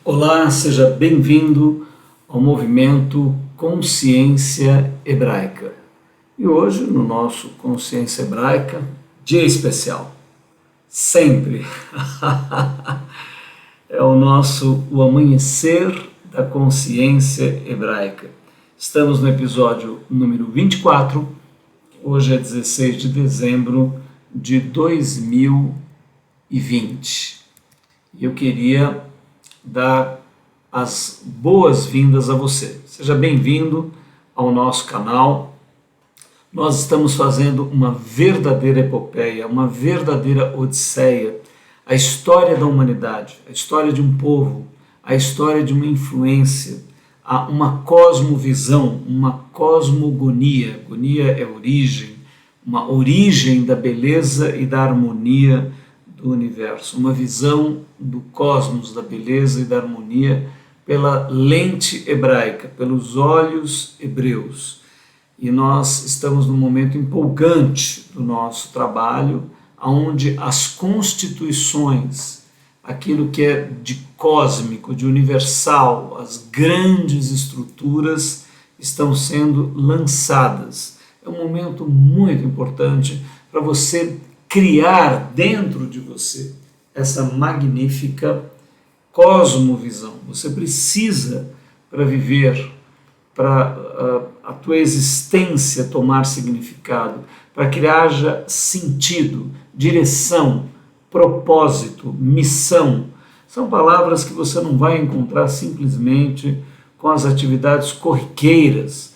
Olá, seja bem-vindo ao movimento Consciência Hebraica. E hoje, no nosso Consciência Hebraica, dia especial. Sempre é o amanhecer da consciência hebraica. Estamos no episódio número 24, hoje é 16 de dezembro de 2020. E eu queria dar as boas-vindas a você. Seja bem-vindo ao nosso canal. Nós estamos fazendo uma verdadeira epopeia, uma verdadeira odisseia, a história da humanidade, a história de um povo, a história de uma influência, uma cosmovisão, uma cosmogonia. Gonia é origem, uma origem da beleza e da harmonia do universo, uma visão do cosmos, da beleza e da harmonia pela lente hebraica, pelos olhos hebreus. E nós estamos num momento empolgante do nosso trabalho, onde as constituições, aquilo que é de cósmico, de universal, as grandes estruturas estão sendo lançadas. É um momento muito importante para você criar dentro de você essa magnífica cosmovisão. Você precisa, para viver, para a tua existência tomar significado, para que haja sentido, direção, propósito, missão. São palavras que você não vai encontrar simplesmente com as atividades corriqueiras.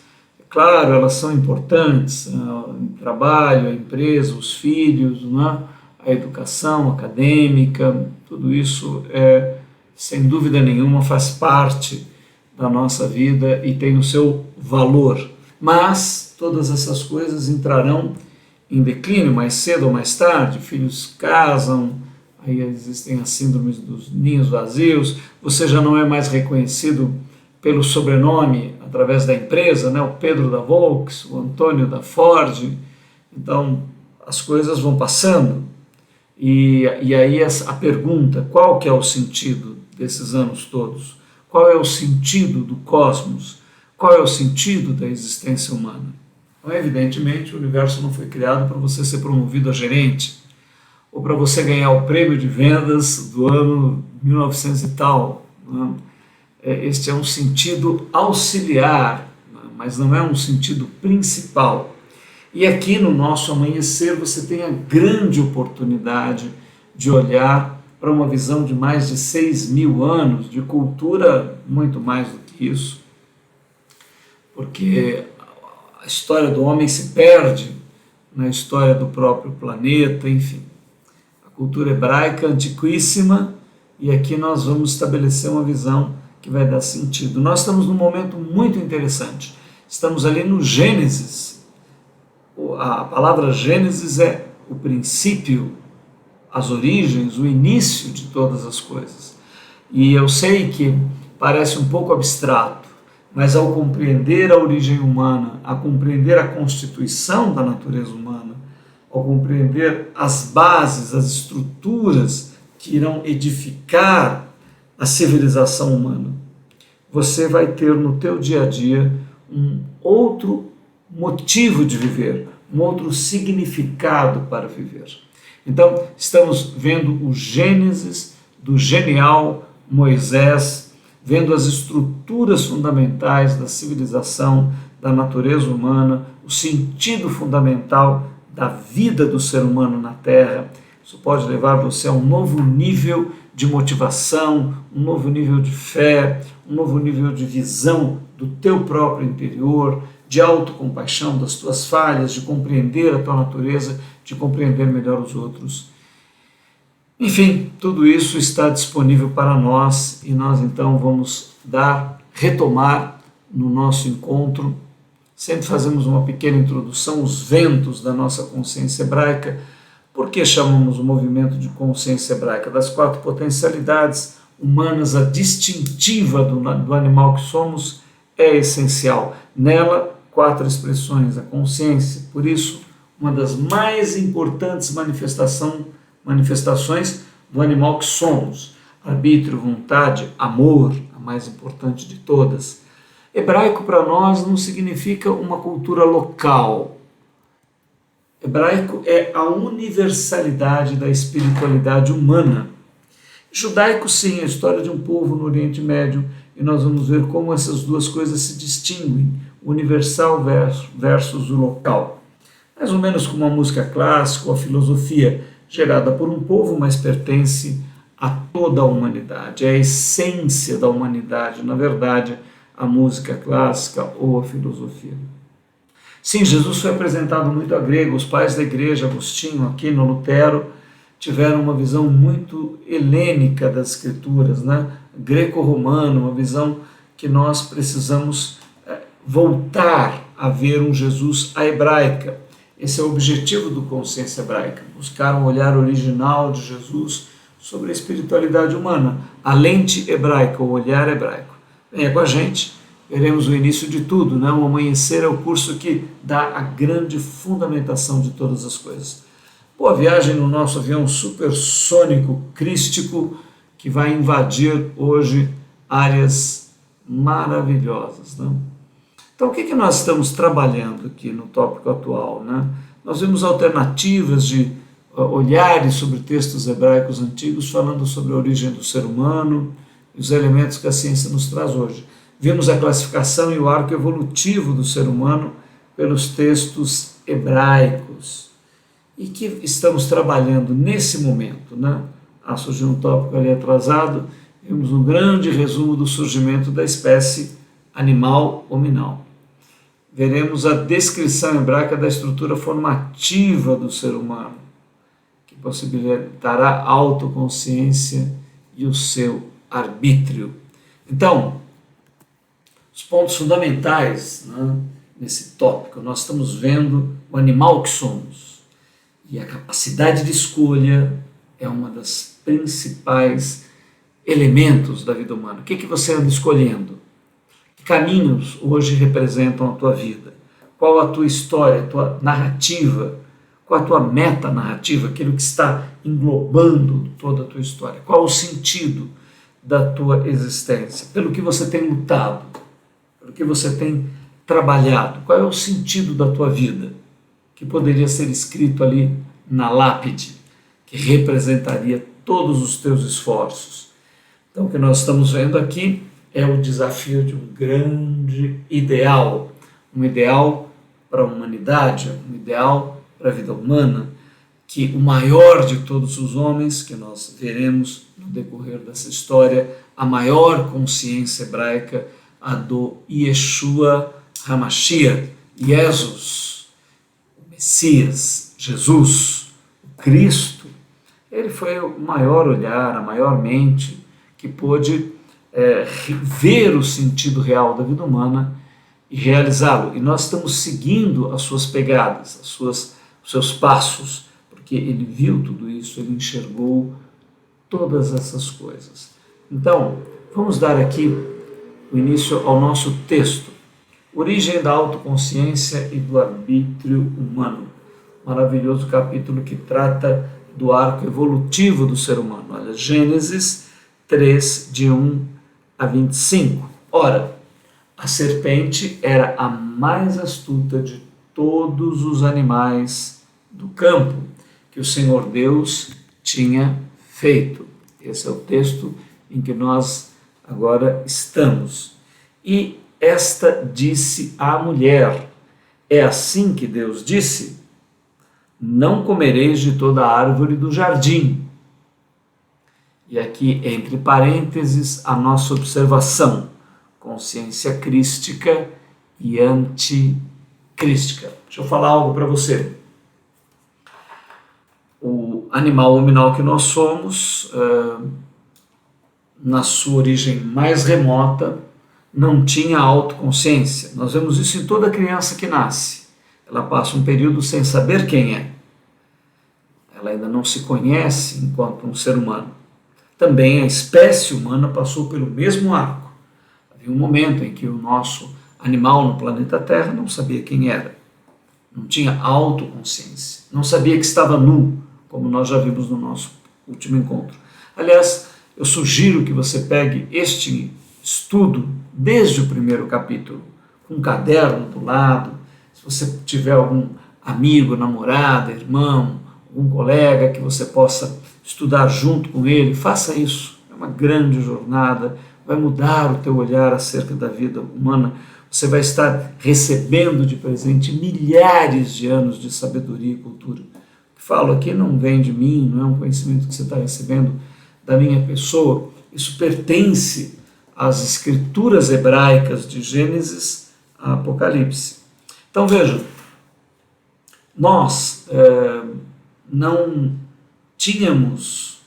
Claro, elas são importantes, o trabalho, a empresa, os filhos, né? A educação acadêmica, tudo isso sem dúvida nenhuma, faz parte da nossa vida e tem o seu valor. Mas todas essas coisas entrarão em declínio mais cedo ou mais tarde. Filhos casam, aí existem as síndromes dos ninhos vazios, você já não é mais reconhecido pelo sobrenome através da empresa, né? O Pedro da Volks, o Antônio da Ford. Então as coisas vão passando e aí a pergunta, qual que é o sentido desses anos todos? Qual é o sentido do cosmos? Qual é o sentido da existência humana? Então, evidentemente, o universo não foi criado para você ser promovido a gerente ou para você ganhar o prêmio de vendas do ano 1900 e tal, né? Este é um sentido auxiliar, mas não é um sentido principal. E aqui no nosso amanhecer você tem a grande oportunidade de olhar para uma visão de mais de 6.000 anos, de cultura muito mais do que isso, porque a história do homem se perde na história do próprio planeta, enfim. A cultura hebraica antiquíssima, e aqui nós vamos estabelecer uma visão que vai dar sentido. Nós estamos num momento muito interessante. Estamos ali no Gênesis. A palavra Gênesis é o princípio, as origens, o início de todas as coisas. E eu sei que parece um pouco abstrato, mas ao compreender a origem humana, a compreender a constituição da natureza humana, ao compreender as bases, as estruturas que irão edificar a civilização humana, você vai ter no teu dia a dia um outro motivo de viver, um outro significado para viver. Então, estamos vendo o Gênesis do genial Moisés, vendo as estruturas fundamentais da civilização, da natureza humana, o sentido fundamental da vida do ser humano na Terra. Isso pode levar você a um novo nível de motivação, um novo nível de fé, um novo nível de visão do teu próprio interior, de autocompaixão das tuas falhas, de compreender a tua natureza, de compreender melhor os outros. Enfim, tudo isso está disponível para nós e nós então vamos retomar no nosso encontro. Sempre fazemos uma pequena introdução, os ventos da nossa consciência hebraica. Por que chamamos o movimento de consciência hebraica? Das 4 potencialidades humanas, a distintiva do animal que somos é essencial. Nela, 4 expressões, a consciência. Por isso, uma das mais importantes manifestações do animal que somos. arbítrio, vontade, amor, a mais importante de todas. Hebraico para nós não significa uma cultura local. Hebraico é a universalidade da espiritualidade humana. Judaico, sim, a história de um povo no Oriente Médio, e nós vamos ver como essas duas coisas se distinguem, o universal versus o local. Mais ou menos como a música clássica ou a filosofia, gerada por um povo, mas pertence a toda a humanidade, é a essência da humanidade, na verdade, a música clássica ou a filosofia. Sim, Jesus foi apresentado muito a grego, os pais da igreja, Agostinho, Aquino, Lutero, tiveram uma visão muito helênica das escrituras, né? Greco-romana, uma visão que nós precisamos voltar a ver um Jesus à hebraica. Esse é o objetivo do Consciência Hebraica, buscar um olhar original de Jesus sobre a espiritualidade humana, a lente hebraica, o olhar hebraico. Venha com a gente, veremos o início de tudo, né? O Amanhecer é o curso que dá a grande fundamentação de todas as coisas. Boa viagem no nosso avião supersônico crístico que vai invadir hoje áreas maravilhosas, né? Então, o que nós estamos trabalhando aqui no tópico atual, né? Nós vimos alternativas de olhares sobre textos hebraicos antigos falando sobre a origem do ser humano e os elementos que a ciência nos traz hoje. Vimos a classificação e o arco evolutivo do ser humano pelos textos hebraicos. E que estamos trabalhando nesse momento, né? Surgiu um tópico ali atrasado, vimos um grande resumo do surgimento da espécie animal hominal. Veremos a descrição hebraica da estrutura formativa do ser humano, que possibilitará a autoconsciência e o seu arbítrio. Então, os pontos fundamentais, né, nesse tópico, nós estamos vendo o animal que somos. E a capacidade de escolha é uma das principais elementos da vida humana. O que você anda escolhendo? Que caminhos hoje representam a tua vida? Qual a tua história, a tua narrativa? Qual a tua meta-narrativa, aquilo que está englobando toda a tua história? Qual o sentido da tua existência? Pelo que você tem lutado? Pelo que você tem trabalhado? Qual é o sentido da tua vida? Que poderia ser escrito ali na lápide, que representaria todos os teus esforços. Então, o que nós estamos vendo aqui é o desafio de um grande ideal, um ideal para a humanidade, um ideal para a vida humana, que o maior de todos os homens, que nós veremos no decorrer dessa história, a maior consciência hebraica, a do Yeshua HaMashiach, Jesus, o Messias, Jesus, o Cristo. Ele foi o maior olhar, a maior mente que pôde ver o sentido real da vida humana e realizá-lo. E nós estamos seguindo as suas pegadas, os seus passos, porque ele viu tudo isso, ele enxergou todas essas coisas. Então, vamos dar aqui o início ao nosso texto. Origem da autoconsciência e do arbítrio humano. Maravilhoso capítulo que trata do arco evolutivo do ser humano. Olha, Gênesis 3, de 1 a 25. Ora, a serpente era a mais astuta de todos os animais do campo que o Senhor Deus tinha feito. Esse é o texto em que nós agora estamos. E esta disse à mulher: é assim que Deus disse? Não comereis de toda a árvore do jardim. E aqui, entre parênteses, a nossa observação: consciência crística e anticrística. Deixa eu falar algo para você. O animal hominal que nós somos, na sua origem mais remota, não tinha autoconsciência. Nós vemos isso em toda criança que nasce. Ela passa um período sem saber quem é. Ela ainda não se conhece enquanto um ser humano. Também a espécie humana passou pelo mesmo arco. Havia um momento em que o nosso animal no planeta Terra não sabia quem era. Não tinha autoconsciência. Não sabia que estava nu, como nós já vimos no nosso último encontro. Aliás, Eu sugiro que você pegue este estudo desde o primeiro capítulo, com um caderno do lado. Se você tiver algum amigo, namorada, irmão, algum colega que você possa estudar junto com ele, faça isso. É uma grande jornada, vai mudar o teu olhar acerca da vida humana. Você vai estar recebendo de presente milhares de anos de sabedoria e cultura. O que falo aqui não vem de mim, não é um conhecimento que você está recebendo da minha pessoa. Isso pertence às escrituras hebraicas de Gênesis a Apocalipse. Então vejam, nós não tínhamos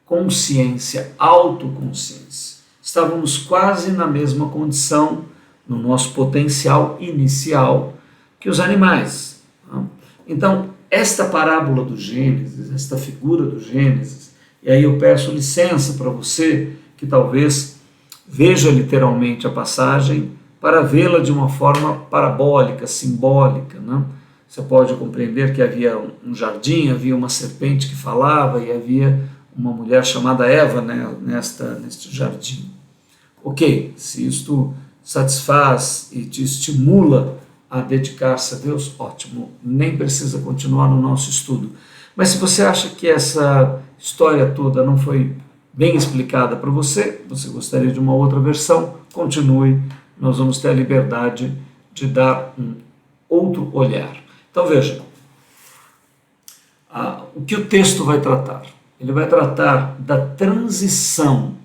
consciência, autoconsciência. Estávamos quase na mesma condição, no nosso potencial inicial, que os animais. Então, esta parábola do Gênesis, esta figura do Gênesis, e aí eu peço licença para você que talvez veja literalmente a passagem para vê-la de uma forma parabólica, simbólica, né? Você pode compreender que havia um jardim, havia uma serpente que falava e havia uma mulher chamada Eva, né, neste jardim. Ok, se isto satisfaz e te estimula a dedicar-se a Deus, ótimo, nem precisa continuar no nosso estudo. Mas se você acha que essa história toda não foi bem explicada para você, você gostaria de uma outra versão, continue, nós vamos ter a liberdade de dar um outro olhar. Então veja, o que o texto vai tratar? Ele vai tratar da transição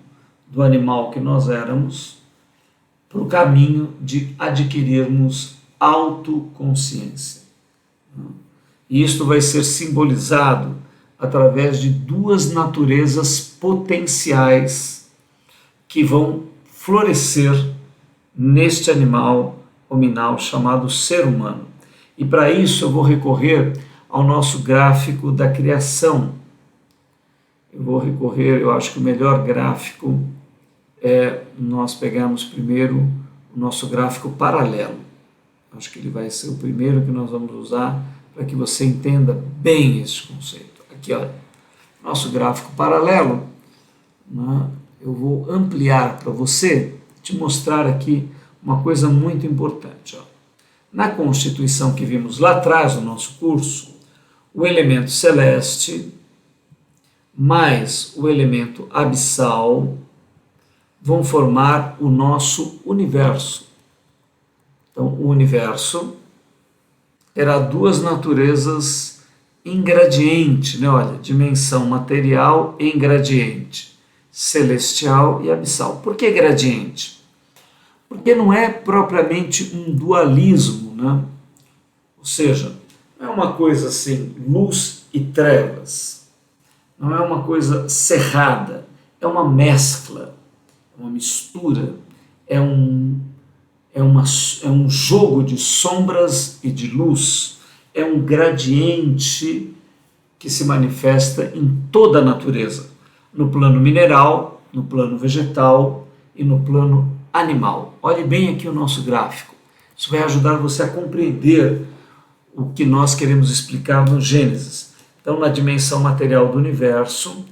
do animal que nós éramos para o caminho de adquirirmos autoconsciência. E isto vai ser simbolizado através de duas naturezas potenciais que vão florescer neste animal hominal chamado ser humano. E para isso eu vou recorrer ao nosso gráfico da criação. Eu acho que o melhor gráfico nós pegamos primeiro o nosso gráfico paralelo. Acho que ele vai ser o primeiro que nós vamos usar para que você entenda bem esse conceito. Aqui, olha, nosso gráfico paralelo, né, eu vou ampliar para você, te mostrar aqui uma coisa muito importante. Ó. Na constituição que vimos lá atrás no nosso curso, o elemento celeste mais o elemento abissal vão formar o nosso universo. Então, o universo terá duas naturezas em gradiente, né? Olha, dimensão material em gradiente, celestial e abissal. Por que gradiente? Porque não é propriamente um dualismo, né? Ou seja, não é uma coisa assim, luz e trevas, não é uma coisa cerrada, é uma mescla, uma mistura, é um jogo de sombras e de luz, é um gradiente que se manifesta em toda a natureza, no plano mineral, no plano vegetal e no plano animal. Olhe bem aqui o nosso gráfico, isso vai ajudar você a compreender o que nós queremos explicar no Gênesis. Então, na dimensão material do universo,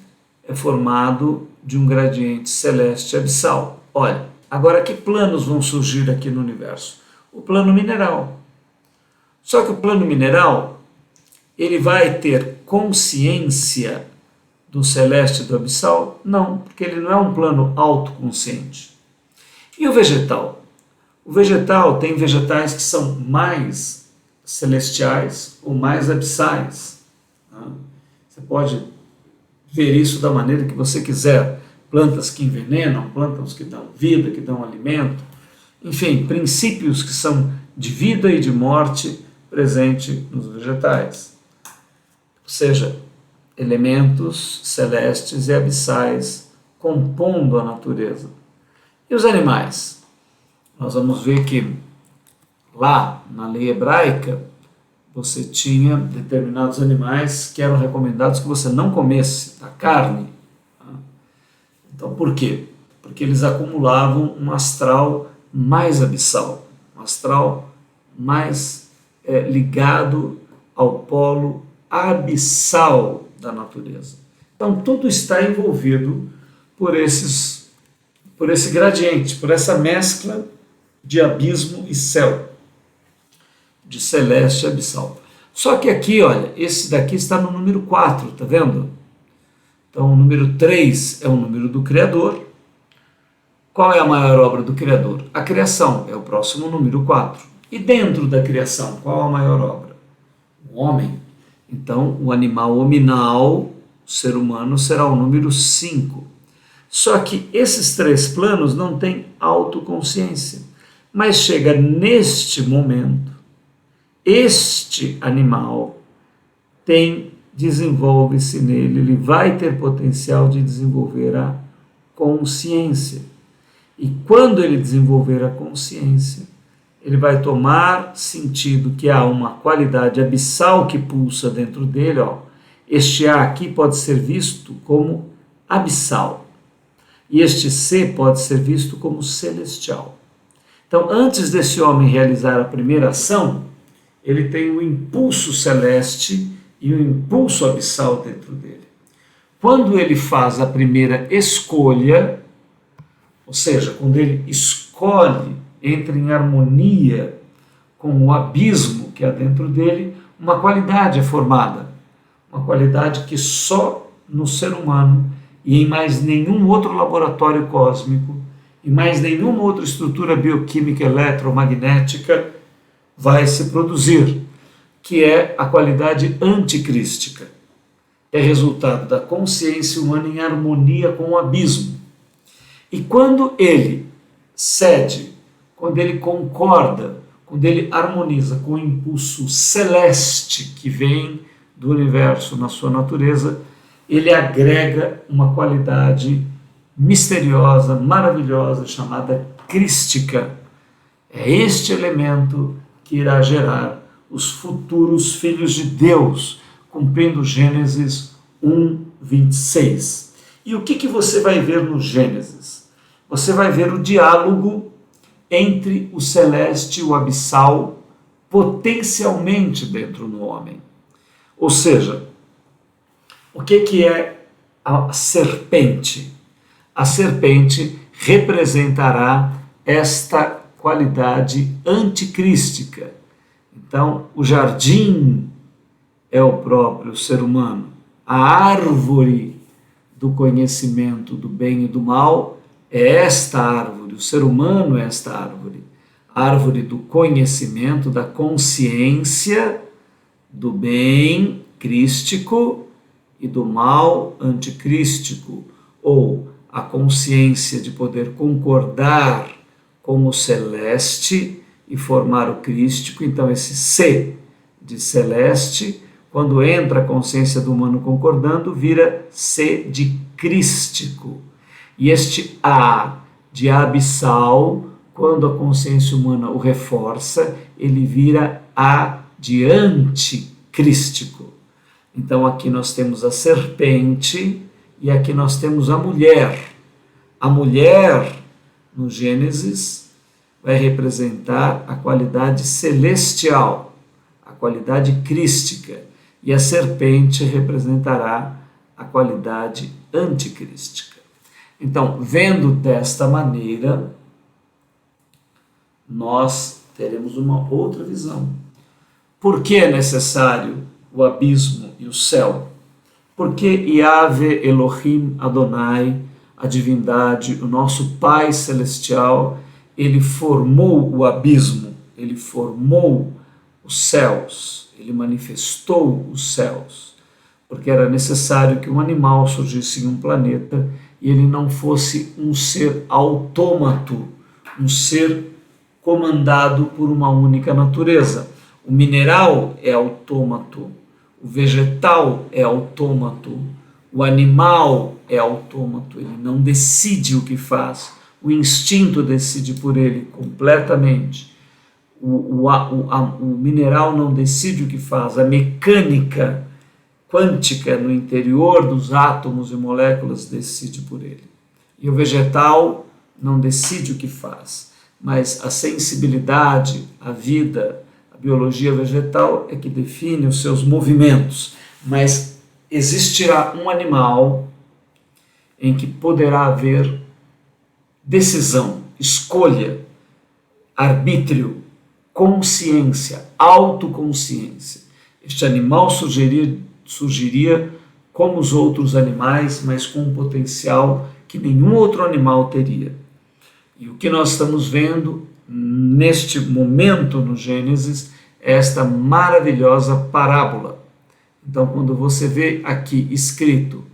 é formado de um gradiente celeste abissal. Olha, agora que planos vão surgir aqui no universo? O plano mineral. Só que o plano mineral, ele vai ter consciência do celeste e do abissal? Não, porque ele não é um plano autoconsciente. E o vegetal? O vegetal tem vegetais que são mais celestiais ou mais abissais. Você pode ver isso da maneira que você quiser. Plantas que envenenam, plantas que dão vida, que dão alimento. Enfim, princípios que são de vida e de morte presente nos vegetais. Ou seja, elementos celestes e abissais compondo a natureza. E os animais? Nós vamos ver que lá na lei hebraica você tinha determinados animais que eram recomendados que você não comesse a carne. Então, por quê? Porque eles acumulavam um astral mais abissal, um astral mais ligado ao polo abissal da natureza. Então, tudo está envolvido por esse gradiente, por essa mescla de abismo e céu, de celeste e abissal. Só que aqui, olha, esse daqui está no número 4, tá vendo? Então, o número 3 é o número do Criador. Qual é a maior obra do Criador? A criação, é o próximo número 4. E dentro da criação, qual a maior obra? O homem. Então, o animal hominal, o ser humano, será o número 5. Só que esses 3 planos não têm autoconsciência. Mas chega neste momento, este animal desenvolve-se nele, ele vai ter potencial de desenvolver a consciência. E quando ele desenvolver a consciência, ele vai tomar sentido que há uma qualidade abissal que pulsa dentro dele. Ó. Este A aqui pode ser visto como abissal. E este C pode ser visto como celestial. Então, antes desse homem realizar a primeira ação, ele tem o impulso celeste e o impulso abissal dentro dele. Quando ele faz a primeira escolha, ou seja, quando ele escolhe, entra em harmonia com o abismo que há dentro dele, uma qualidade é formada. Uma qualidade que só no ser humano e em mais nenhum outro laboratório cósmico, em mais nenhuma outra estrutura bioquímica eletromagnética vai se produzir, que é a qualidade anticrística. É resultado da consciência humana em harmonia com o abismo. E quando ele cede, quando ele concorda, quando ele harmoniza com o impulso celeste que vem do universo na sua natureza, ele agrega uma qualidade misteriosa, maravilhosa, chamada crística. É este elemento que irá gerar os futuros filhos de Deus, cumprindo Gênesis 1:26. E o que você vai ver no Gênesis? Você vai ver o diálogo entre o celeste e o abissal potencialmente dentro do homem. Ou seja, o que é a serpente? A serpente representará esta qualidade anticrística. Então, o jardim é o próprio ser humano. A árvore do conhecimento do bem e do mal é esta árvore. O ser humano é esta árvore. A árvore do conhecimento, da consciência, do bem crístico e do mal anticrístico, ou a consciência de poder concordar com o celeste e formar o crístico. Então, esse C de celeste, quando entra a consciência do humano concordando, vira C de crístico. E este A de abissal, quando a consciência humana o reforça, ele vira A de anticrístico. Então, aqui nós temos a serpente e aqui nós temos a mulher. A mulher, no Gênesis, vai representar a qualidade celestial, a qualidade crística, e a serpente representará a qualidade anticrística. Então, vendo desta maneira, nós teremos uma outra visão. Por que é necessário o abismo e o céu? Porque Yahvé Elohim Adonai, a divindade, o nosso Pai Celestial, ele formou o abismo, ele formou os céus, ele manifestou os céus, porque era necessário que um animal surgisse em um planeta e ele não fosse um ser autômato, um ser comandado por uma única natureza. O mineral é autômato, o vegetal é autômato, o animal é autômato, ele não decide o que faz, o instinto decide por ele completamente. O mineral não decide o que faz, a mecânica quântica no interior dos átomos e moléculas decide por ele. E o vegetal não decide o que faz, mas a sensibilidade, a vida, a biologia vegetal é que define os seus movimentos. Mas existirá um animal em que poderá haver decisão, escolha, arbítrio, consciência, autoconsciência. Este animal surgiria como os outros animais, mas com um potencial que nenhum outro animal teria. E o que nós estamos vendo neste momento no Gênesis é esta maravilhosa parábola. Então, quando você vê aqui escrito: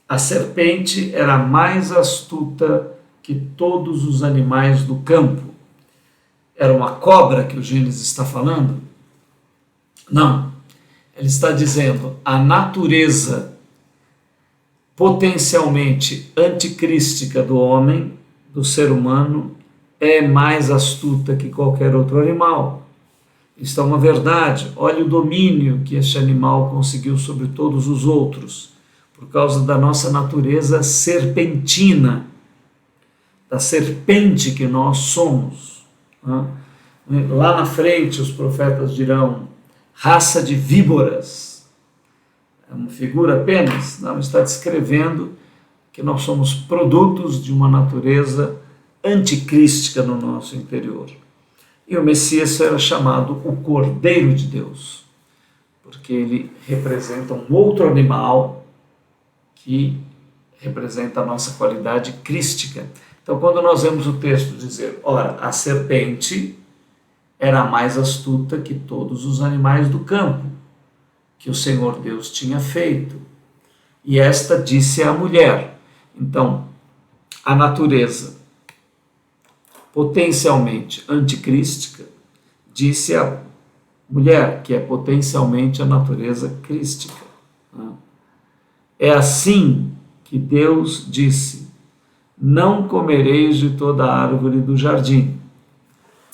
a serpente era mais astuta que todos os animais do campo. Era uma cobra que o Gênesis está falando? Não. Ele está dizendo a natureza potencialmente anticrística do homem, do ser humano, é mais astuta que qualquer outro animal. Isto é uma verdade. Olha o domínio que este animal conseguiu sobre todos os outros, por causa da nossa natureza serpentina, da serpente que nós somos. Lá na frente os profetas dirão: raça de víboras. É uma figura apenas? Não, está descrevendo que nós somos produtos de uma natureza anticrística no nosso interior. E o Messias era chamado o Cordeiro de Deus, porque ele representa um outro animal que representa a nossa qualidade crística. Então, quando nós vemos o texto dizer: ora, a serpente era mais astuta que todos os animais do campo que o Senhor Deus tinha feito, e esta disse à mulher. Então, a natureza potencialmente anticrística disse à mulher, que é potencialmente a natureza crística. É assim que Deus disse: não comereis de toda a árvore do jardim.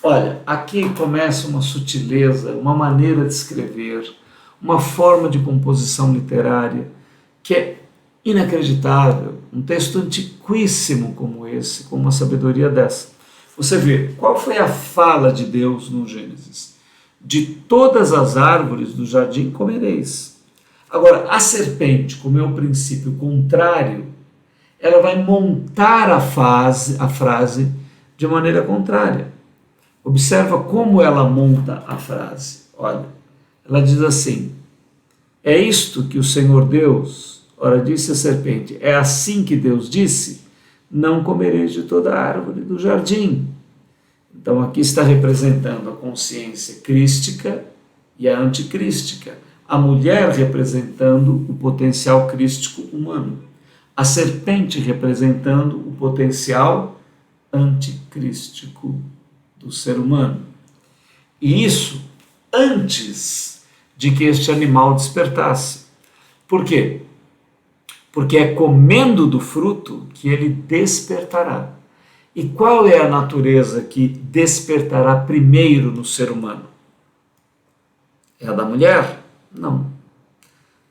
Olha, aqui começa uma sutileza, uma maneira de escrever, uma forma de composição literária que é inacreditável. Um texto antiquíssimo como esse, com uma sabedoria dessa. Você vê, qual foi a fala de Deus no Gênesis? De todas as árvores do jardim comereis. Agora, a serpente, como é o princípio contrário, ela vai montar a frase de maneira contrária. Observa como ela monta a frase. Olha, ela diz assim: é isto que o Senhor Deus, ora disse a serpente, é assim que Deus disse: não comereis de toda a árvore do jardim. Então aqui está representando a consciência crística e a anticrística. A mulher representando o potencial crístico humano. A serpente representando o potencial anticrístico do ser humano. E isso antes de que este animal despertasse. Por quê? Porque é comendo do fruto que ele despertará. E qual é a natureza que despertará primeiro no ser humano? É a da mulher? Não.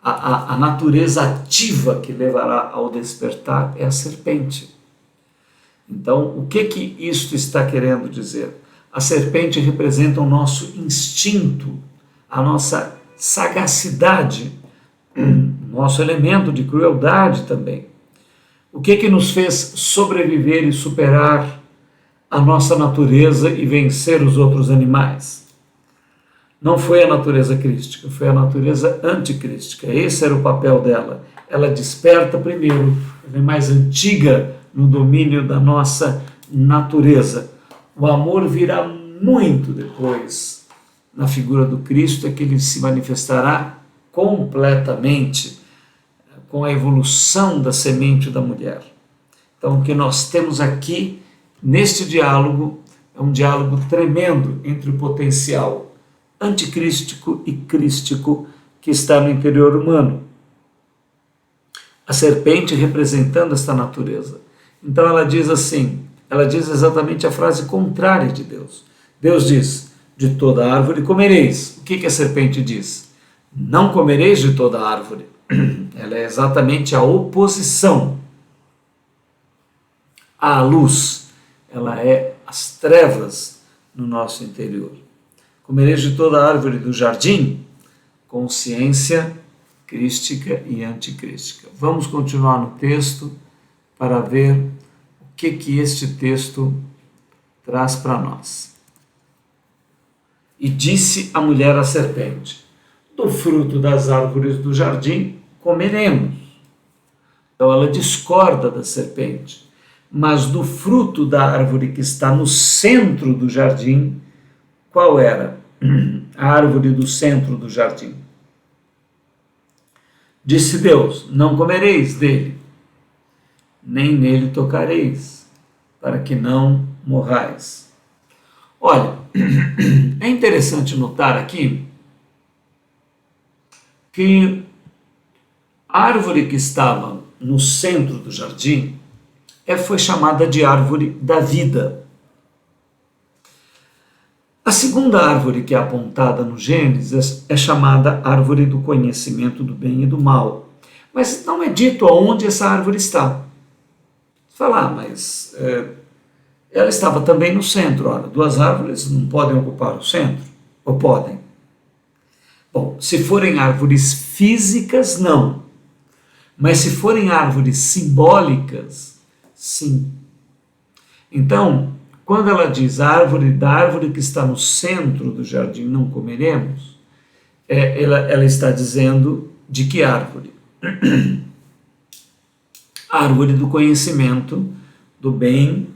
A natureza ativa que levará ao despertar é a serpente. Então, o que isto está querendo dizer? A serpente representa o nosso instinto, a nossa sagacidade, nosso elemento de crueldade também. O que nos fez sobreviver e superar a nossa natureza e vencer os outros animais? Não foi a natureza crística, foi a natureza anticrística. Esse era o papel dela. Ela desperta primeiro, ela é mais antiga no domínio da nossa natureza. O amor virá muito depois. Na figura do Cristo é que ele se manifestará completamente com a evolução da semente da mulher. Então, o que nós temos aqui, neste diálogo, é um diálogo tremendo entre o potencial anticrístico e crístico que está no interior humano. A serpente representando esta natureza. Então ela diz assim, ela diz exatamente a frase contrária de Deus. Deus diz: de toda árvore comereis. O que a serpente diz? Não comereis de toda árvore. Ela é exatamente a oposição à luz. Ela é as trevas no nosso interior. Comereis de toda árvore do jardim? Consciência crística e anticrística. Vamos continuar no texto para ver o que este texto traz para nós. E disse a mulher à serpente: do fruto das árvores do jardim comeremos. Então ela discorda da serpente, mas do fruto da árvore que está no centro do jardim, qual era? A árvore do centro do jardim. Disse Deus: não comereis dele, nem nele tocareis, para que não morrais. Olha, é interessante notar aqui que a árvore que estava no centro do jardim foi chamada de árvore da vida. A segunda árvore que é apontada no Gênesis é chamada árvore do conhecimento do bem e do mal. Mas não é dito aonde essa árvore está. Você fala, mas ela estava também no centro. Ora, duas árvores não podem ocupar o centro? Ou podem? Bom, se forem árvores físicas, não. Mas se forem árvores simbólicas, sim. Então, quando ela diz da árvore que está no centro do jardim não comeremos, ela está dizendo de que árvore? A árvore do conhecimento do bem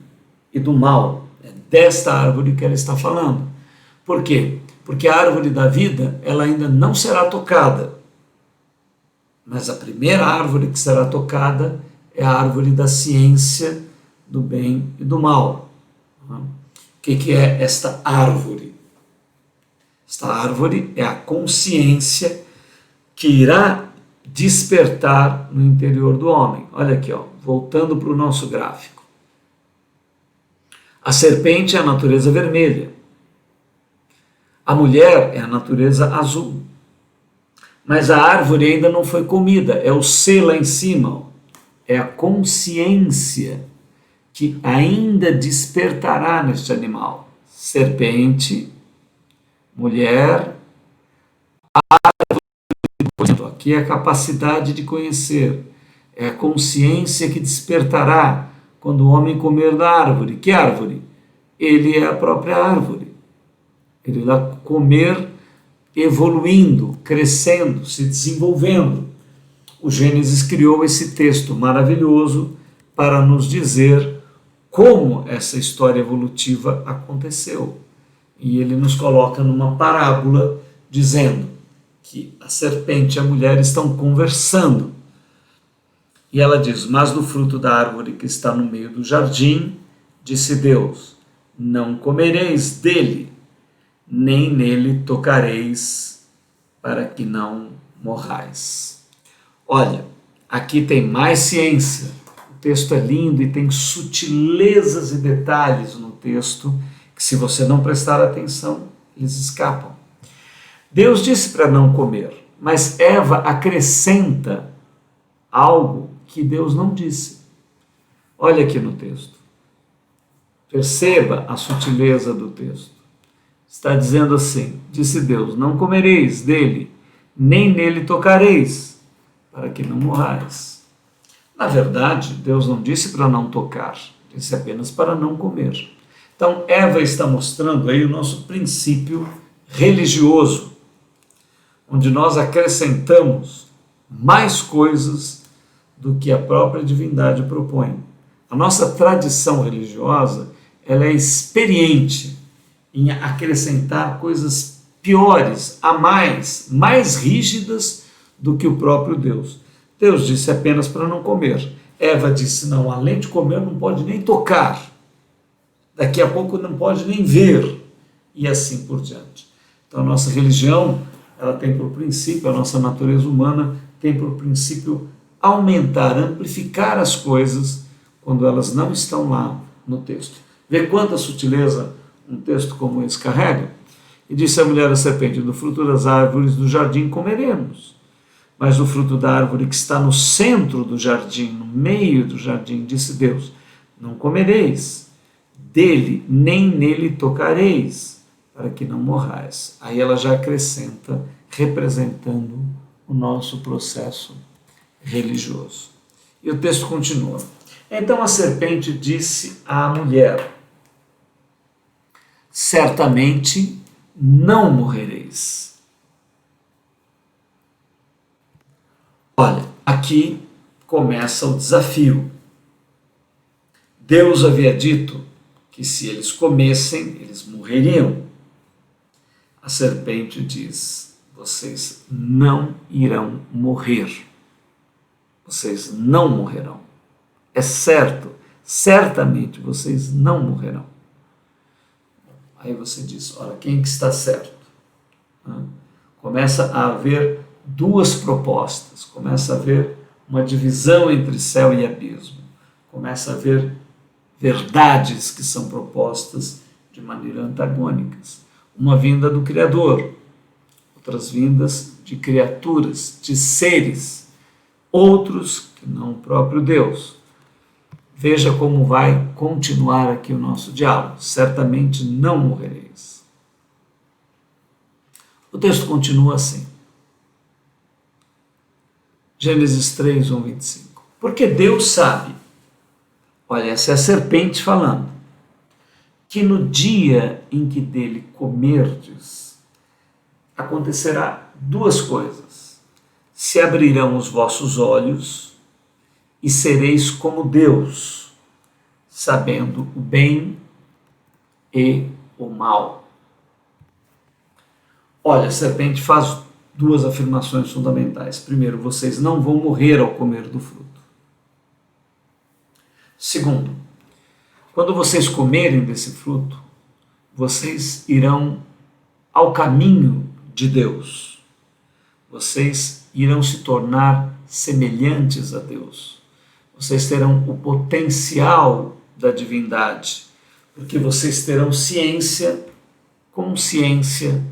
e do mal. É desta árvore que ela está falando. Por quê? Porque a árvore da vida, ela ainda não será tocada. Mas a primeira árvore que será tocada é a árvore da ciência do bem e do mal. O que é esta árvore? Esta árvore é a consciência que irá despertar no interior do homem. Olha aqui, voltando para o nosso gráfico. A serpente é a natureza vermelha. A mulher é a natureza azul. Mas a árvore ainda não foi comida, é o C lá em cima. É a consciência que ainda despertará neste animal. Serpente, mulher, árvore. Aqui é a capacidade de conhecer. É a consciência que despertará quando o homem comer da árvore. Que árvore? Ele é a própria árvore. Ele irá comer evoluindo, crescendo, se desenvolvendo. O Gênesis criou esse texto maravilhoso para nos dizer como essa história evolutiva aconteceu. E ele nos coloca numa parábola dizendo que a serpente e a mulher estão conversando. E ela diz: mas do fruto da árvore que está no meio do jardim, disse Deus: não comereis dele, nem nele tocareis, para que não morrais. Olha, aqui tem mais ciência. O texto é lindo e tem sutilezas e detalhes no texto que, se você não prestar atenção, eles escapam. Deus disse para não comer, mas Eva acrescenta algo que Deus não disse. Olha aqui no texto. Perceba a sutileza do texto. Está dizendo assim: disse Deus, não comereis dele, nem nele tocareis, para que não morrais. Na verdade, Deus não disse para não tocar, disse apenas para não comer. Então, Eva está mostrando aí o nosso princípio religioso, onde nós acrescentamos mais coisas do que a própria divindade propõe. A nossa tradição religiosa, ela é experiente em acrescentar coisas piores, a mais rígidas do que o próprio Deus. Deus disse apenas para não comer. Eva disse, não, além de comer, não pode nem tocar. Daqui a pouco não pode nem ver. E assim por diante. Então a nossa religião, ela tem por princípio, a nossa natureza humana tem por princípio aumentar, amplificar as coisas quando elas não estão lá no texto. Vê quanta sutileza um texto como esse carrega? E disse a mulher à serpente, do fruto das árvores do jardim comeremos, mas do fruto da árvore que está no centro do jardim, no meio do jardim, disse Deus, não comereis dele, nem nele tocareis, para que não morrais. Aí ela já acrescenta, representando o nosso processo religioso. E o texto continua. Então a serpente disse à mulher: certamente não morrereis. Olha, aqui começa o desafio. Deus havia dito que se eles comessem, eles morreriam. A serpente diz: vocês não irão morrer. Vocês não morrerão. É certo, certamente vocês não morrerão. Aí você diz: olha, quem que está certo? Começa a haver duas propostas, começa a haver uma divisão entre céu e abismo, começa a haver verdades que são propostas de maneira antagônicas. Uma vinda do Criador, outras vindas de criaturas, de seres, outros que não o próprio Deus. Veja como vai continuar aqui o nosso diálogo. Certamente não morrereis. O texto continua assim. Gênesis 3, 1, 25. Porque Deus sabe, olha, essa é a serpente falando, que no dia em que dele comerdes, acontecerá duas coisas. Se abrirão os vossos olhos e sereis como Deus, sabendo o bem e o mal. Olha, a serpente faz duas afirmações fundamentais. Primeiro, vocês não vão morrer ao comer do fruto. Segundo, quando vocês comerem desse fruto, vocês irão ao caminho de Deus. Vocês irão se tornar semelhantes a Deus. Vocês terão o potencial da divindade, porque vocês terão ciência, consciência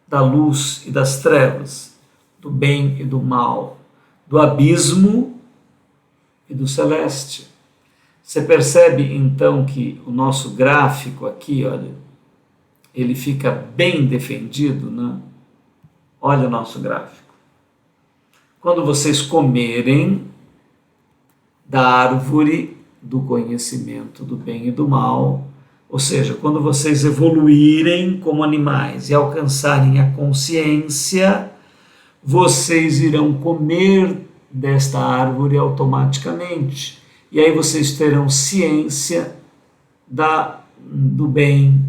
da luz e das trevas, do bem e do mal, do abismo e do celeste. Você percebe então que o nosso gráfico aqui, olha, ele fica bem defendido, né? Olha o nosso gráfico. Quando vocês comerem da árvore do conhecimento do bem e do mal, ou seja, quando vocês evoluírem como animais e alcançarem a consciência, vocês irão comer desta árvore automaticamente. E aí vocês terão ciência do bem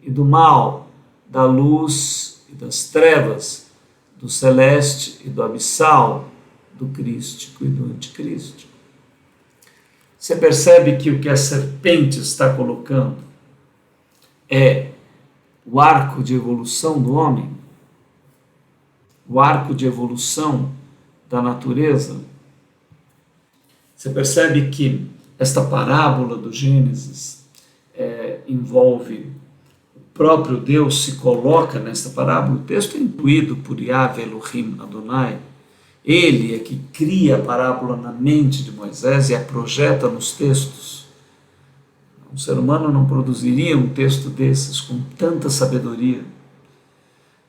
e do mal, da luz e das trevas, do celeste e do abissal, do crístico e do anticrístico. Você percebe que o que a serpente está colocando é o arco de evolução do homem, o arco de evolução da natureza. Você percebe que esta parábola do Gênesis envolve o próprio Deus, se coloca nesta parábola. O texto é intuído por Yahvé Elohim Adonai. Ele é que cria a parábola na mente de Moisés e a projeta nos textos. Um ser humano não produziria um texto desses com tanta sabedoria.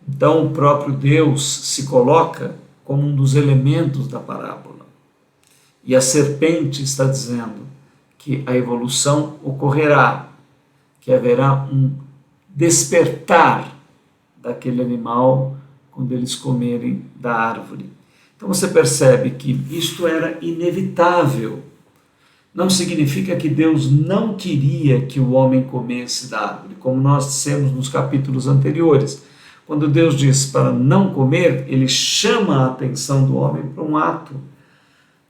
Então o próprio Deus se coloca como um dos elementos da parábola. E a serpente está dizendo que a evolução ocorrerá, que haverá um despertar daquele animal quando eles comerem da árvore. Então você percebe que isto era inevitável. Não significa que Deus não queria que o homem comesse da árvore, como nós dissemos nos capítulos anteriores. Quando Deus diz para não comer, ele chama a atenção do homem para um ato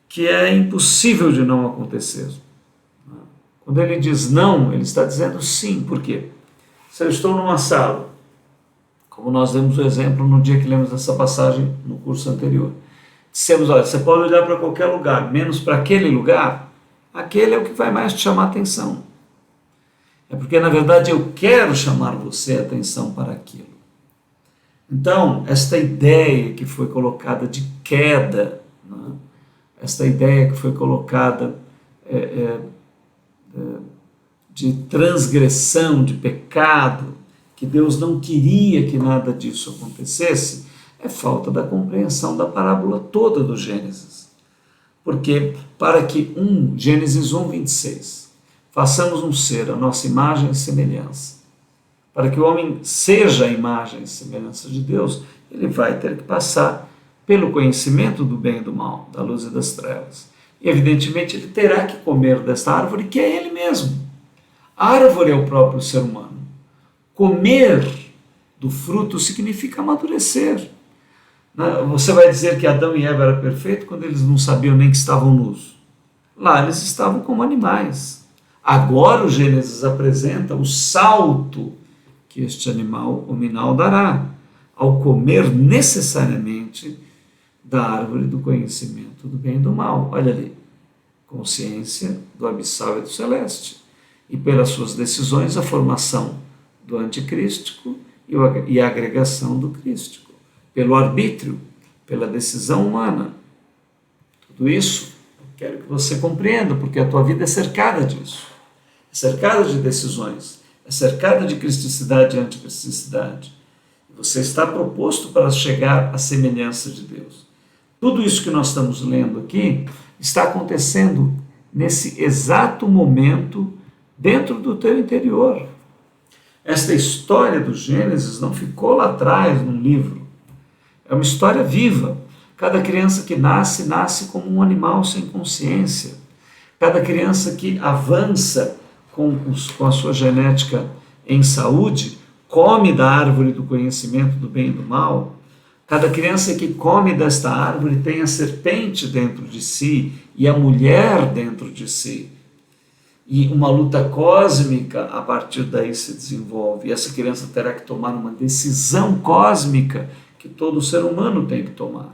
que é impossível de não acontecer. Quando ele diz não, ele está dizendo sim. Por quê? Se eu estou numa sala, como nós demos o exemplo no dia que lemos essa passagem no curso anterior, dissemos, olha, você pode olhar para qualquer lugar, menos para aquele lugar, aquele é o que vai mais te chamar a atenção. É porque, na verdade, eu quero chamar você a atenção para aquilo. Então, esta ideia que foi colocada de queda, né? Esta ideia que foi colocada de transgressão, de pecado, que Deus não queria que nada disso acontecesse, É falta da compreensão da parábola toda do Gênesis. Porque para que Gênesis 1:26, façamos um ser a nossa imagem e semelhança, para que o homem seja a imagem e semelhança de Deus, ele vai ter que passar pelo conhecimento do bem e do mal, da luz e das trevas. E, evidentemente, ele terá que comer desta árvore, que é ele mesmo. A árvore é o próprio ser humano. Comer do fruto significa amadurecer. Você vai dizer que Adão e Eva eram perfeitos quando eles não sabiam nem que estavam nus. Lá eles estavam como animais. Agora o Gênesis apresenta o salto que este animal hominal dará ao comer necessariamente da árvore do conhecimento do bem e do mal. Olha ali, consciência do abissal e do celeste. E pelas suas decisões, a formação do anticrístico e a agregação do crístico. Pelo arbítrio, pela decisão humana. Tudo isso eu quero que você compreenda, porque a tua vida é cercada disso. É cercada de decisões, é cercada de cristicidade e anticristicidade. Você está proposto para chegar à semelhança de Deus. Tudo isso que nós estamos lendo aqui está acontecendo nesse exato momento dentro do teu interior. Esta história do Gênesis não ficou lá atrás num livro. É uma história viva. Cada criança que nasce, nasce como um animal sem consciência. Cada criança que avança com a sua genética em saúde, come da árvore do conhecimento do bem e do mal. Cada criança que come desta árvore tem a serpente dentro de si e a mulher dentro de si. E uma luta cósmica a partir daí se desenvolve. E essa criança terá que tomar uma decisão cósmica que todo ser humano tem que tomar.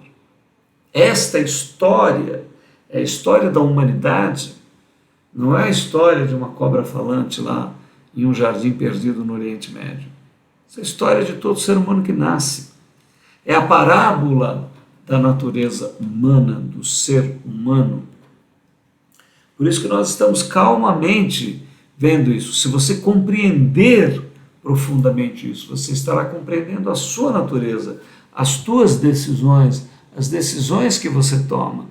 Esta história é a história da humanidade, não é a história de uma cobra falante lá em um jardim perdido no Oriente Médio. Essa é a história de todo ser humano que nasce. É a parábola da natureza humana, do ser humano. Por isso que nós estamos calmamente vendo isso. Se você compreender profundamente isso, você estará compreendendo a sua natureza, as tuas decisões, as decisões que você toma.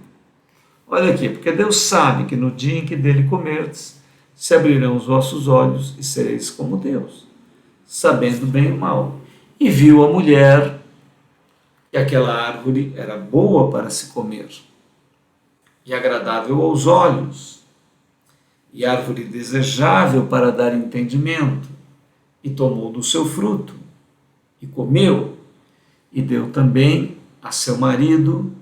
Olha aqui, porque Deus sabe que no dia em que dele comerdes, se abrirão os vossos olhos e sereis como Deus, sabendo bem e o mal. E viu a mulher que aquela árvore era boa para se comer e agradável aos olhos, e árvore desejável para dar entendimento, e tomou do seu fruto, e comeu, e deu também a seu marido,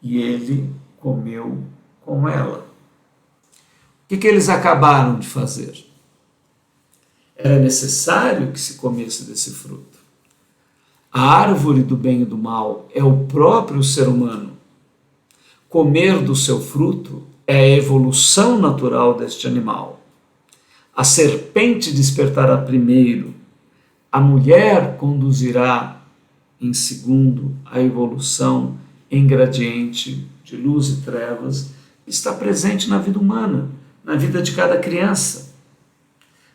e ele comeu com ela. O que eles acabaram de fazer? Era necessário que se comesse desse fruto. A árvore do bem e do mal é o próprio ser humano. Comer do seu fruto é a evolução natural deste animal. A serpente despertará primeiro, a mulher conduzirá em segundo a evolução em gradiente de luz e trevas que está presente na vida humana, na vida de cada criança.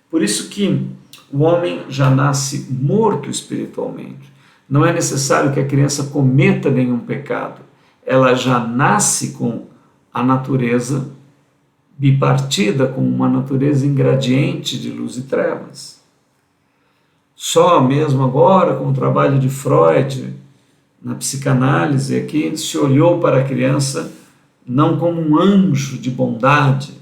Por isso que o homem já nasce morto espiritualmente. Não é necessário que a criança cometa nenhum pecado. Ela já nasce com a natureza bipartida, com uma natureza em gradiente de luz e trevas. Só mesmo agora, com o trabalho de Freud, na psicanálise, aqui se olhou para a criança não como um anjo de bondade,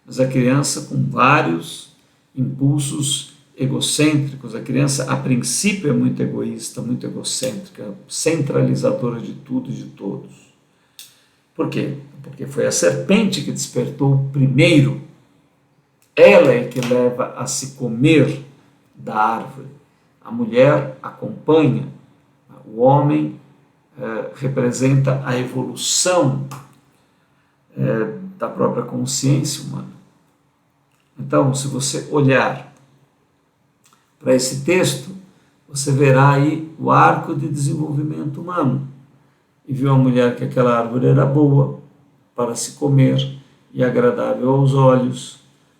mas a criança com vários impulsos egocêntricos. A criança, a princípio, é muito egoísta, muito egocêntrica, centralizadora de tudo e de todos. Por quê? Porque foi a serpente que despertou primeiro. Ela é que leva a se comer da árvore. A mulher acompanha. O homem representa a evolução da própria consciência humana. Então, se você olhar para esse texto, você verá aí o arco de desenvolvimento humano. E viu a mulher que aquela árvore era boa para se comer e agradável aos olhos,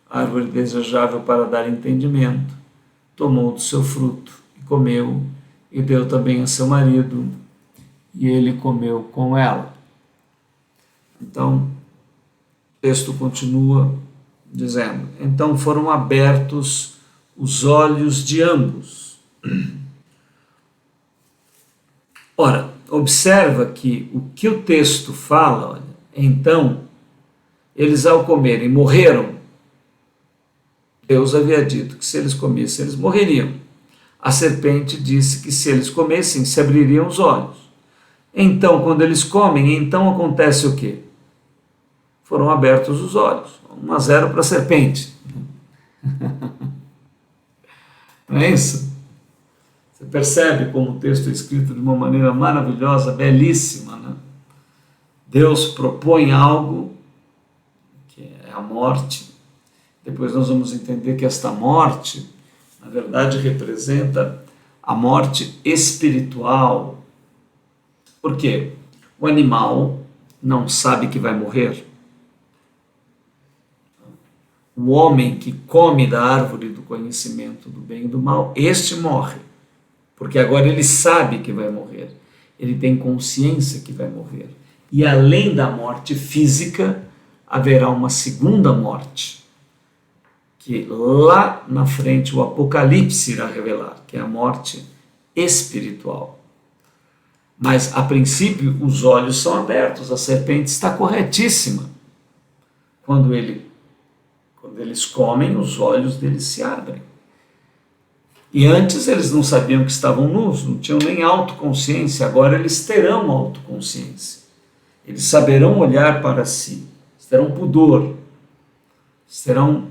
árvore desejável para dar entendimento. Tomou do seu fruto e comeu, e deu também a seu marido, e ele comeu com ela. Então, o texto continua dizendo: então foram abertos os olhos de ambos. Ora, observa que o texto fala, olha, então, eles ao comerem morreram. Deus havia dito que se eles comessem, eles morreriam. A serpente disse que se eles comessem, se abririam os olhos. Então, quando eles comem, então acontece o quê? Foram abertos os olhos. 1-0 para a serpente. Não é isso? Você percebe como o texto é escrito de uma maneira maravilhosa, belíssima, né? Deus propõe algo, que é a morte. Depois nós vamos entender que esta morte, na verdade, representa a morte espiritual. Por quê? O animal não sabe que vai morrer. O homem que come da árvore do conhecimento do bem e do mal, este morre. Porque agora ele sabe que vai morrer. Ele tem consciência que vai morrer. E além da morte física, haverá uma segunda morte, que lá na frente o Apocalipse irá revelar, que é a morte espiritual. Mas, a princípio, os olhos são abertos, a serpente está corretíssima. Quando eles comem, os olhos deles se abrem. E antes eles não sabiam que estavam nus, não tinham nem autoconsciência, agora eles terão autoconsciência. Eles saberão olhar para si, terão pudor, terão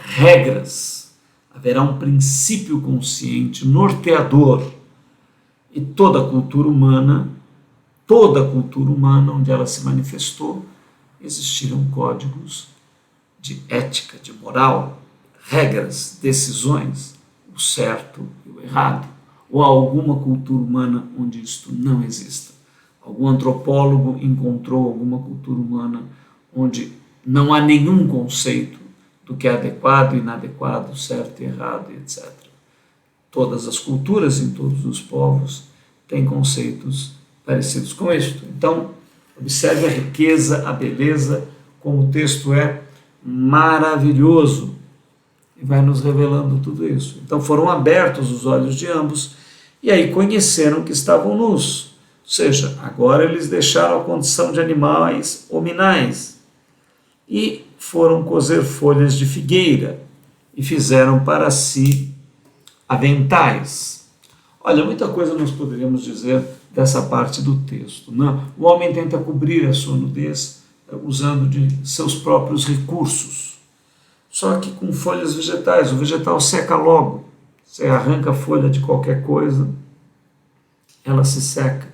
regras, haverá um princípio consciente, norteador. E toda a cultura humana onde ela se manifestou, existiram códigos de ética, de moral, regras, decisões, o certo e o errado. Ou há alguma cultura humana onde isto não exista? Algum antropólogo encontrou alguma cultura humana onde não há nenhum conceito do que é adequado e inadequado, certo e errado, etc. Todas as culturas, em todos os povos, têm conceitos parecidos com isto. Então, observe a riqueza, a beleza, como o texto é maravilhoso e vai nos revelando tudo isso. Então foram abertos os olhos de ambos e aí conheceram que estavam nus. Ou seja, agora eles deixaram a condição de animais hominais e foram cozer folhas de figueira e fizeram para si aventais. Olha, muita coisa nós poderíamos dizer dessa parte do texto, né? O homem tenta cobrir a sua nudez usando de seus próprios recursos, só que com folhas vegetais. O vegetal seca logo. Você arranca a folha de qualquer coisa, ela se seca.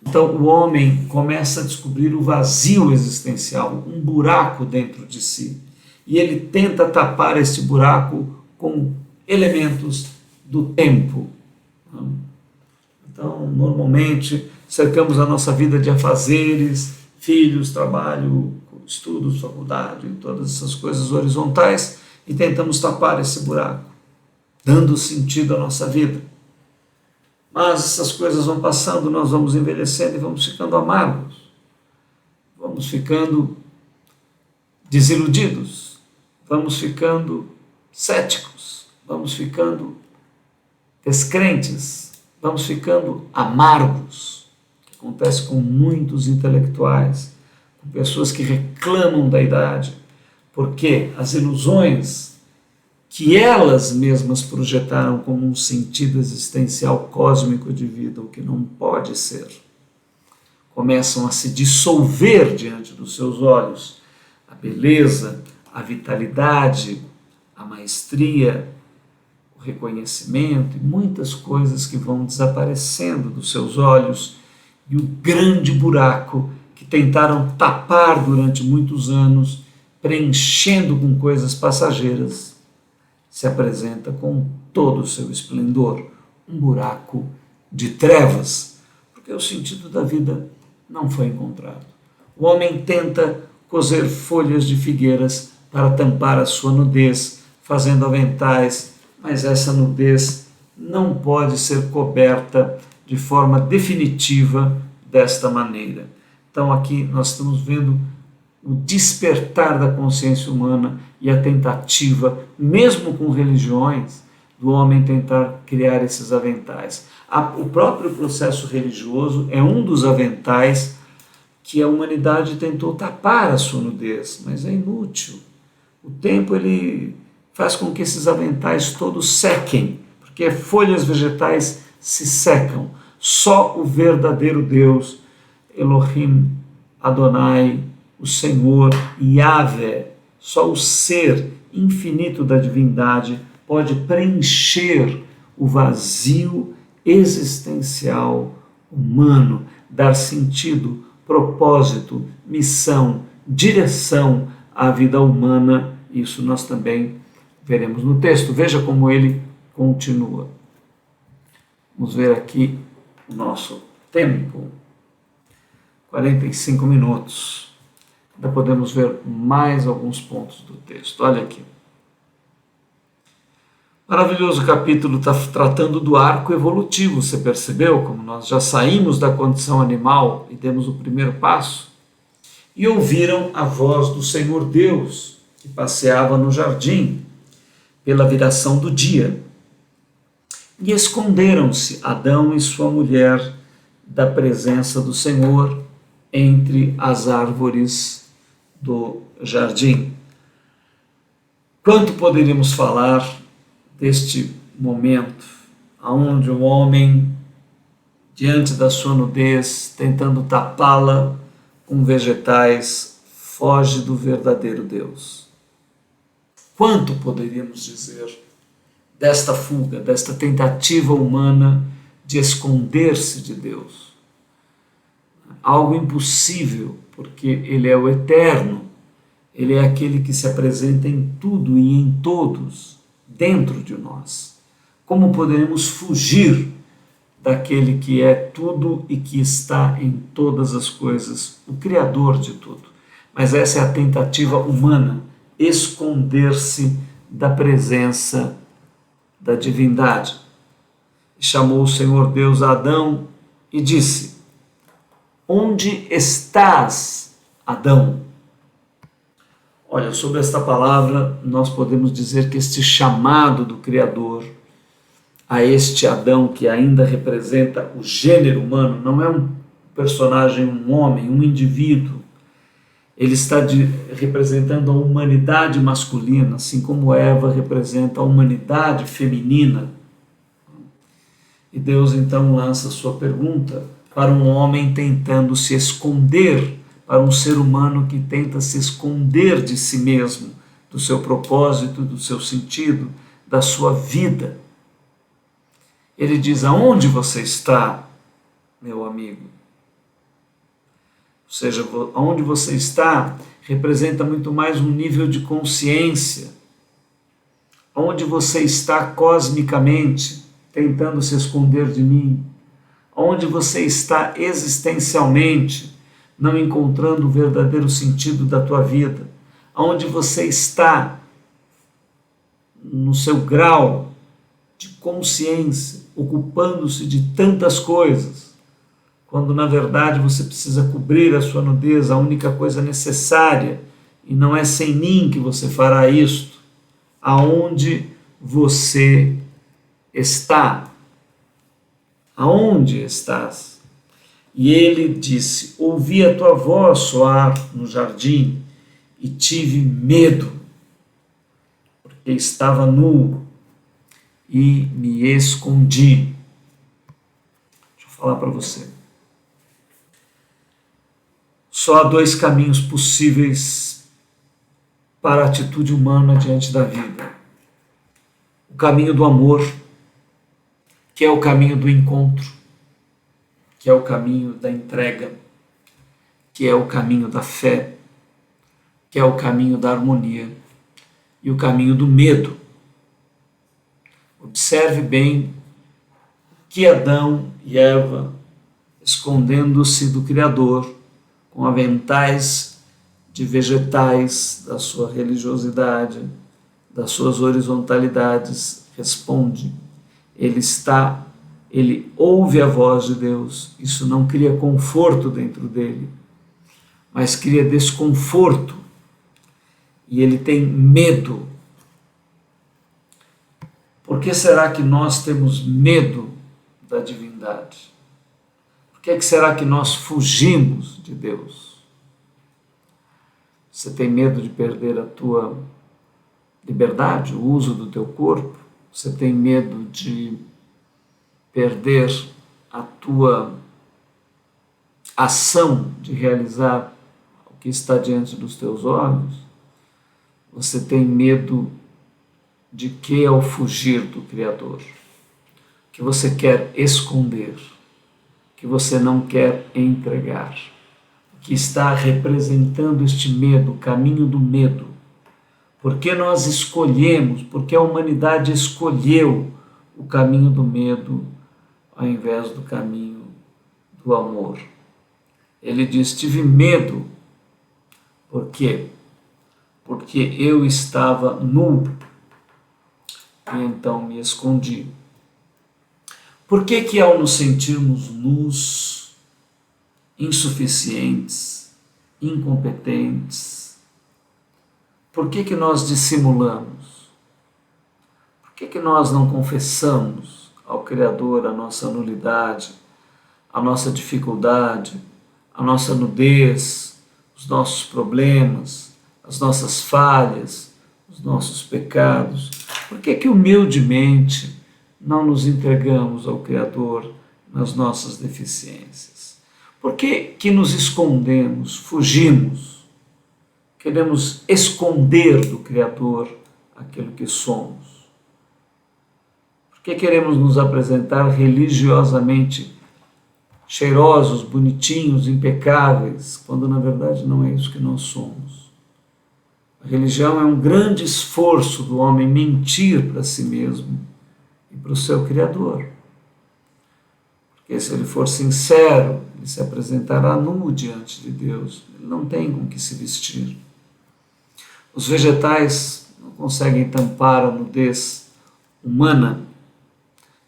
Então o homem começa a descobrir o vazio existencial, um buraco dentro de si, e ele tenta tapar esse buraco com elementos do tempo. Então, normalmente, cercamos a nossa vida de afazeres, filhos, trabalho, estudos, faculdade, todas essas coisas horizontais, e tentamos tapar esse buraco, dando sentido à nossa vida. Mas essas coisas vão passando, nós vamos envelhecendo e vamos ficando amargos, vamos ficando desiludidos, vamos ficando céticos, vamos ficando descrentes, vamos ficando amargos, que acontece com muitos intelectuais, com pessoas que reclamam da idade, porque as ilusões que elas mesmas projetaram como um sentido existencial cósmico de vida, o que não pode ser, começam a se dissolver diante dos seus olhos. A beleza, a vitalidade, a maestria, o reconhecimento e muitas coisas que vão desaparecendo dos seus olhos, e o grande buraco que tentaram tapar durante muitos anos, preenchendo com coisas passageiras, se apresenta com todo o seu esplendor, um buraco de trevas, porque o sentido da vida não foi encontrado. O homem tenta cozer folhas de figueiras para tampar a sua nudez, fazendo aventais, mas essa nudez não pode ser coberta de forma definitiva desta maneira. Então aqui nós estamos vendo o despertar da consciência humana e a tentativa, mesmo com religiões, do homem tentar criar esses aventais. O próprio processo religioso é um dos aventais que a humanidade tentou tapar a sua nudez, mas é inútil. O tempo ele faz com que esses aventais todos sequem, porque folhas vegetais se secam. Só o verdadeiro Deus, Elohim, Adonai, o Senhor, Yahvé, só o ser infinito da divindade pode preencher o vazio existencial humano, dar sentido, propósito, missão, direção à vida humana. Isso nós também veremos no texto. Veja como ele continua. Vamos ver aqui o nosso tempo. 45 minutos. Ainda podemos ver mais alguns pontos do texto. Olha aqui. Maravilhoso capítulo, está tratando do arco evolutivo. Você percebeu como nós já saímos da condição animal e demos o primeiro passo? E ouviram a voz do Senhor Deus, que passeava no jardim, pela viração do dia. E esconderam-se Adão e sua mulher da presença do Senhor entre as árvores do jardim. Quanto poderíamos falar deste momento, onde o homem, diante da sua nudez, tentando tapá-la com vegetais, foge do verdadeiro Deus. Quanto poderíamos dizer desta fuga, desta tentativa humana de esconder-se de Deus? Algo impossível, porque Ele é o eterno, Ele é aquele que se apresenta em tudo e em todos, dentro de nós. Como poderemos fugir daquele que é tudo e que está em todas as coisas, o Criador de tudo? Mas essa é a tentativa humana, esconder-se da presença da divindade. E chamou o Senhor Deus a Adão e disse: onde estás, Adão? Olha, sobre esta palavra, nós podemos dizer que este chamado do Criador a este Adão, que ainda representa o gênero humano, não é um personagem, um homem, um indivíduo. Ele está representando a humanidade masculina, assim como Eva representa a humanidade feminina. E Deus então lança a sua pergunta para um homem tentando se esconder, para um ser humano que tenta se esconder de si mesmo, do seu propósito, do seu sentido, da sua vida. Ele diz: aonde você está, meu amigo? Ou seja, aonde você está representa muito mais um nível de consciência. Onde você está cosmicamente, tentando se esconder de mim. Onde você está existencialmente, não encontrando o verdadeiro sentido da tua vida. Onde você está no seu grau de consciência, ocupando-se de tantas coisas, quando na verdade você precisa cobrir a sua nudez, a única coisa necessária, e não é sem mim que você fará isto. Aonde você está? Aonde estás? E ele disse: ouvi a tua voz soar no jardim e tive medo, porque estava nu e me escondi. Deixa eu falar para você. Só há dois caminhos possíveis para a atitude humana diante da vida. O caminho do amor, que é o caminho do encontro, que é o caminho da entrega, que é o caminho da fé, que é o caminho da harmonia, e o caminho do medo. Observe bem que Adão e Eva, escondendo-se do Criador, com aventais de vegetais da sua religiosidade, das suas horizontalidades, responde: ele está ele ouve a voz de Deus, isso não cria conforto dentro dele, mas cria desconforto, e ele tem medo. Por que será que nós temos medo da divindade? Por que será que nós fugimos de Deus? Você tem medo de perder a tua liberdade, o uso do teu corpo? Você tem medo de perder a tua ação de realizar o que está diante dos teus olhos? Você tem medo de que ao fugir do Criador? Que você quer esconder, que você não quer entregar, que está representando este medo, o caminho do medo. Porque nós escolhemos, porque a humanidade escolheu o caminho do medo ao invés do caminho do amor. Ele diz: tive medo. Por quê? Porque eu estava nu e então me escondi. Por que ao nos sentirmos nus, insuficientes, incompetentes, por que nós dissimulamos? Por que nós não confessamos ao Criador a nossa nulidade, a nossa dificuldade, a nossa nudez, os nossos problemas, as nossas falhas, os nossos pecados? Por que humildemente não nos entregamos ao Criador nas nossas deficiências? Por que nos escondemos, fugimos? Queremos esconder do Criador aquilo que somos. Por que queremos nos apresentar religiosamente cheirosos, bonitinhos, impecáveis, quando na verdade não é isso que nós somos? A religião é um grande esforço do homem mentir para si mesmo e para o seu Criador. Porque se ele for sincero, ele se apresentará nu diante de Deus. Ele não tem com que se vestir. Os vegetais não conseguem tampar a nudez humana.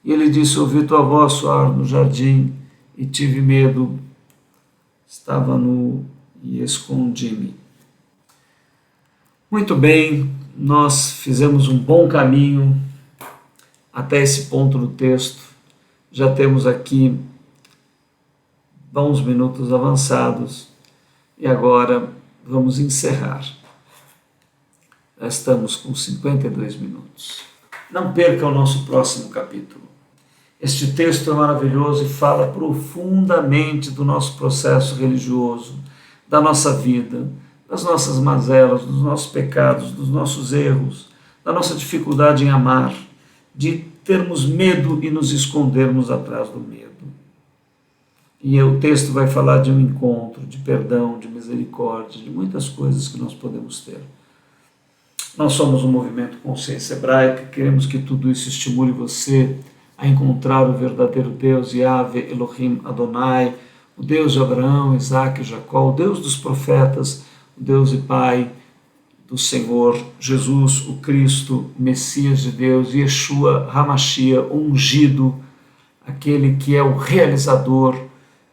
E ele disse: ouvi tua voz soar no jardim e tive medo, estava nu e escondi-me. Muito bem, nós fizemos um bom caminho até esse ponto do texto. Já temos aqui bons minutos avançados e agora vamos encerrar. Já estamos com 52 minutos. Não perca o nosso próximo capítulo. Este texto é maravilhoso e fala profundamente do nosso processo religioso, da nossa vida, das nossas mazelas, dos nossos pecados, dos nossos erros, da nossa dificuldade em amar, de termos medo e nos escondermos atrás do medo. E o texto vai falar de um encontro, de perdão, de misericórdia, de muitas coisas que nós podemos ter. Nós somos um movimento Consciência Hebraica, queremos que tudo isso estimule você a encontrar o verdadeiro Deus, Yahvé, Elohim, Adonai, o Deus de Abraão, Isaac e Jacó, o Deus dos profetas, o Deus e Pai do Senhor Jesus, o Cristo, o Messias de Deus, Yeshua HaMashiach, o ungido, aquele que é o realizador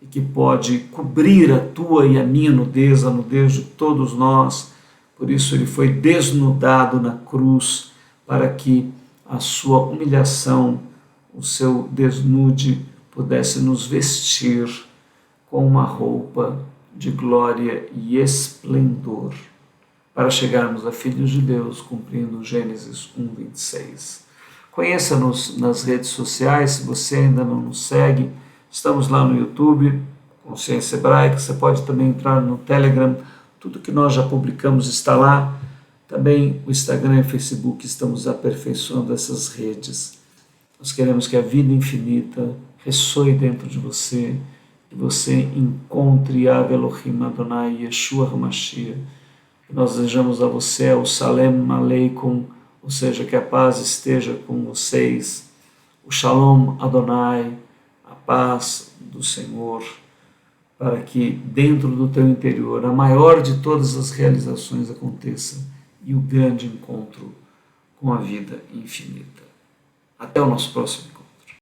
e que pode cobrir a tua e a minha nudez, a nudez de todos nós. Por isso ele foi desnudado na cruz, para que a sua humilhação, o seu desnude, pudesse nos vestir com uma roupa de glória e esplendor, para chegarmos a filhos de Deus, cumprindo Gênesis 1:26. Conheça-nos nas redes sociais, se você ainda não nos segue. Estamos lá no YouTube, Consciência Hebraica. Você pode também entrar no Telegram. Tudo que nós já publicamos está lá. Também o Instagram e o Facebook, estamos aperfeiçoando essas redes. Nós queremos que a vida infinita ressoe dentro de você, que você encontre Yahvé, Elohim, Adonai, Yeshua HaMashiach. Nós desejamos a você o Salem Aleikum, ou seja, que a paz esteja com vocês, o Shalom Adonai, a paz do Senhor, para que dentro do teu interior a maior de todas as realizações aconteça e o grande encontro com a vida infinita. Até o nosso próximo encontro.